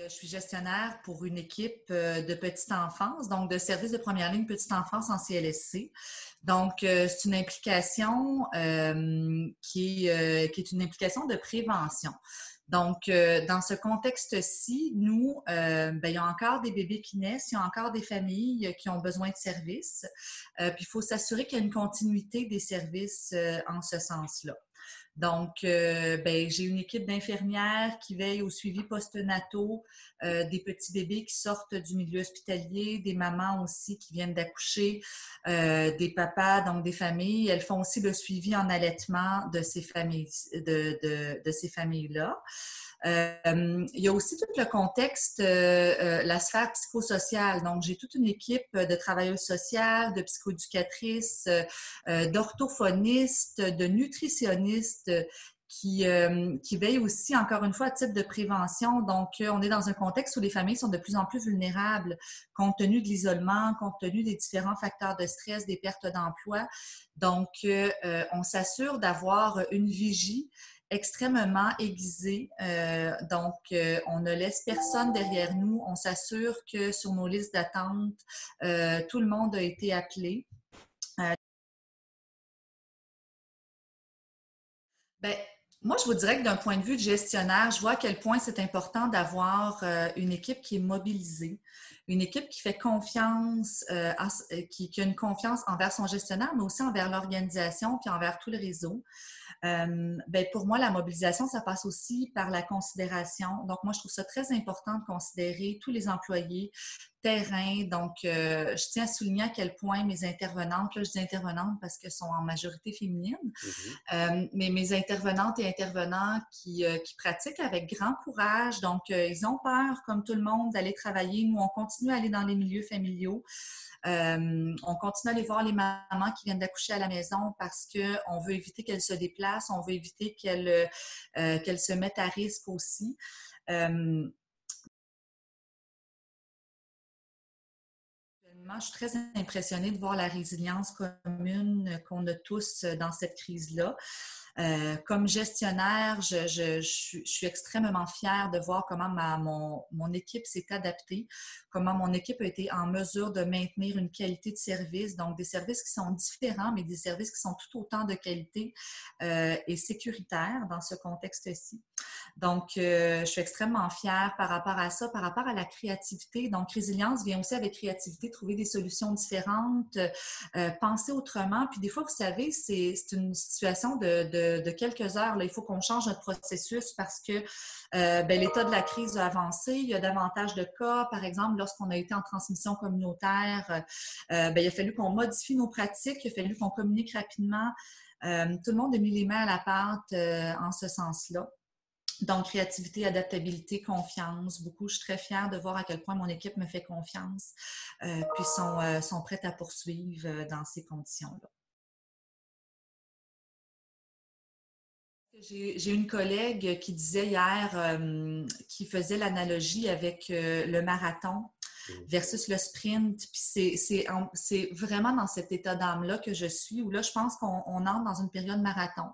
Je suis gestionnaire pour une équipe de petite enfance, donc de services de première ligne petite enfance en CLSC. Donc, c'est une implication qui est une implication de prévention. Donc, dans ce contexte-ci, nous, il y a encore des bébés qui naissent, il y a encore des familles qui ont besoin de services. Puis, il faut s'assurer qu'il y a une continuité des services en ce sens-là. Donc, j'ai une équipe d'infirmières qui veille au suivi postnataux des petits bébés qui sortent du milieu hospitalier, des mamans aussi qui viennent d'accoucher, des papas, donc des familles. Elles font aussi le suivi en allaitement de ces familles, de ces familles-là. Il y a aussi tout le contexte, la sphère psychosociale. Donc, j'ai toute une équipe de travailleuses sociales, de psychoéducatrices, d'orthophonistes, de nutritionnistes qui veillent aussi, encore une fois, à titre de prévention. Donc, on est dans un contexte où les familles sont de plus en plus vulnérables compte tenu de l'isolement, compte tenu des différents facteurs de stress, des pertes d'emploi. Donc, on s'assure d'avoir une vigie extrêmement aiguisée. On ne laisse personne derrière nous. On s'assure que sur nos listes d'attente, tout le monde a été appelé. Ben, moi, je vous dirais que d'un point de vue de gestionnaire, je vois à quel point c'est important d'avoir une équipe qui est mobilisée, une équipe qui fait confiance, qui a une confiance envers son gestionnaire, mais aussi envers l'organisation puis envers tout le réseau. Pour moi, la mobilisation, ça passe aussi par la considération. Donc, moi, je trouve ça très important de considérer tous les employés terrain. Donc, je tiens à souligner à quel point mes intervenantes, là, je dis intervenantes parce qu'elles sont en majorité féminines, Mhm. mais mes intervenantes et intervenants qui pratiquent avec grand courage. Donc, ils ont peur, comme tout le monde, d'aller travailler. Nous, on continue à aller dans les milieux familiaux. On continue à aller voir les mamans qui viennent d'accoucher à la maison parce qu'on veut éviter qu'elles se déplacent, on veut éviter qu'elles se mettent à risque aussi. Je suis très impressionnée de voir la résilience commune qu'on a tous dans cette crise-là. Comme gestionnaire, je suis extrêmement fière de voir comment mon équipe s'est adaptée, comment mon équipe a été en mesure de maintenir une qualité de service, donc des services qui sont différents, mais des services qui sont tout autant de qualité et sécuritaires dans ce contexte-ci. Donc, je suis extrêmement fière par rapport à ça, par rapport à la créativité. Donc, résilience vient aussi avec créativité, trouver des solutions différentes, penser autrement. Puis des fois, vous savez, c'est une situation de quelques heures. Là. Il faut qu'on change notre processus parce que l'état de la crise a avancé. Il y a davantage de cas. Par exemple, lorsqu'on a été en transmission communautaire, il a fallu qu'on modifie nos pratiques, il a fallu qu'on communique rapidement. Tout le monde a mis les mains à la pâte en ce sens-là. Donc, créativité, adaptabilité, confiance, beaucoup. Je suis très fière de voir à quel point mon équipe me fait confiance, puis sont prêtes à poursuivre dans ces conditions-là. J'ai une collègue qui disait hier, qui faisait l'analogie avec le marathon Mhm. versus le sprint. Puis c'est vraiment dans cet état d'âme-là que je suis, où là, je pense qu'on entre dans une période marathon.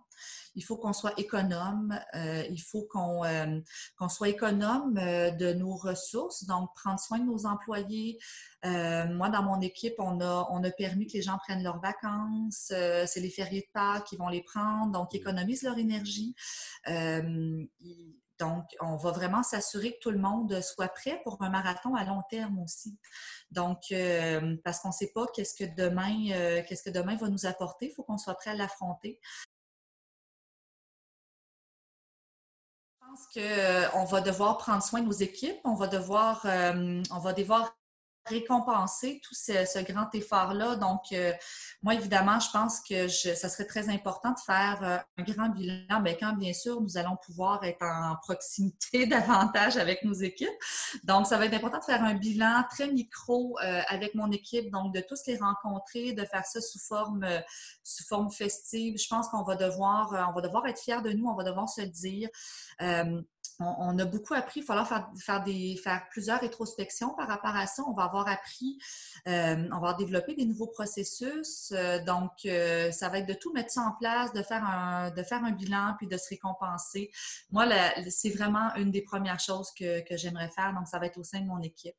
Il faut qu'on soit économe, il faut qu'on soit économe de nos ressources, donc prendre soin de nos employés. Moi, dans mon équipe, on a permis que les gens prennent leurs vacances. C'est les fériés de Pâques qui vont les prendre, donc ils économisent leur énergie. Donc, on va vraiment s'assurer que tout le monde soit prêt pour un marathon à long terme aussi. Donc, parce qu'on ne sait pas qu'est-ce que demain va nous apporter, il faut qu'on soit prêt à l'affronter. Je pense qu'on va devoir prendre soin de nos équipes, on va devoir récompenser tout ce grand effort-là. Donc, moi, évidemment, je pense que ça serait très important de faire un grand bilan, quand bien sûr, nous allons pouvoir être en proximité davantage avec nos équipes. Donc, ça va être important de faire un bilan très micro avec mon équipe, donc de tous les rencontrer, de faire ça sous forme festive. Je pense qu'on va devoir être fiers de nous, on va devoir se dire. on a beaucoup appris. Il va falloir faire plusieurs rétrospections par rapport à ça. On va avoir appris, on va avoir développé des nouveaux processus. Donc, ça va être de tout mettre ça en place, de faire un bilan, puis de se récompenser. Moi, c'est vraiment une des premières choses que j'aimerais faire. Donc, ça va être au sein de mon équipe.